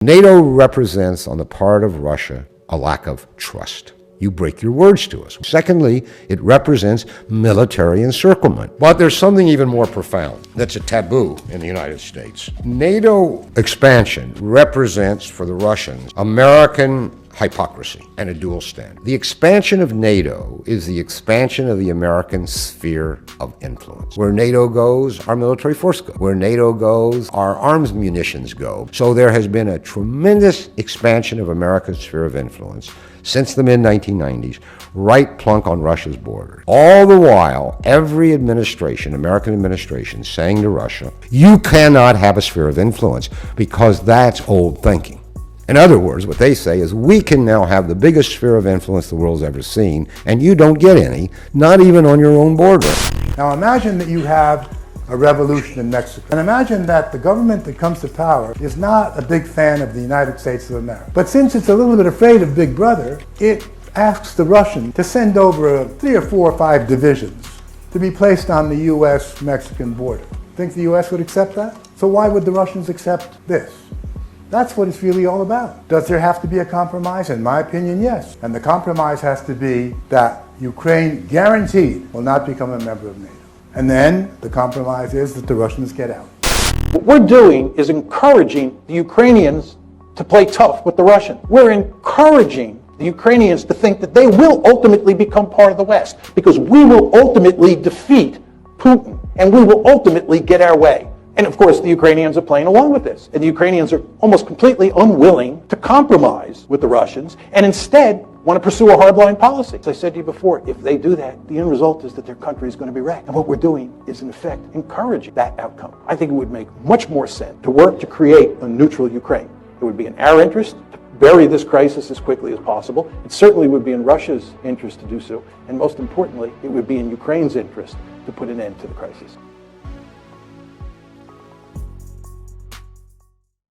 NATO represents, on the part of Russia, a lack of trust. You break your words to us. Secondly, it represents military encirclement. But there's something even more profound that's a taboo in the United States. NATO expansion represents, for the Russians, American hypocrisy and a dual standard. The expansion of NATO is the expansion of the American sphere of influence. Where NATO goes, our military force goes. Where NATO goes, our arms munitions go. So there has been a tremendous expansion of America's sphere of influence since the mid-1990s, right plunk on Russia's border. All the while, every administration, American administration, saying to Russia, you cannot have a sphere of influence because that's old thinking. In other words, what they say is, we can now have the biggest sphere of influence the world's ever seen, and you don't get any, not even on your own border. Now imagine that you have a revolution in Mexico. And imagine that the government that comes to power is not a big fan of the United States of America. But since it's a little bit afraid of Big Brother, it asks the Russian to send over 3 or 4 or 5 divisions to be placed on the U.S.-Mexican border. Think the U.S. would accept that? So why would the Russians accept this? That's what it's really all about. Does there have to be a compromise? In my opinion, yes. And the compromise has to be that Ukraine, guaranteed, will not become a member of NATO. And then the compromise is that the Russians get out. What we're doing is encouraging the Ukrainians to play tough with the Russians. We're encouraging the Ukrainians to think that they will ultimately become part of the West, because we will ultimately defeat Putin and we will ultimately get our way. And of course, the Ukrainians are playing along with this. And the Ukrainians are almost completely unwilling to compromise with the Russians and instead want to pursue a hardline policy. As I said to you before, if they do that, the end result is that their country is going to be wrecked. And what we're doing is, in effect, encouraging that outcome. I think it would make much more sense to work to create a neutral Ukraine. It would be in our interest to bury this crisis as quickly as possible. It certainly would be in Russia's interest to do so. And most importantly, it would be in Ukraine's interest to put an end to the crisis.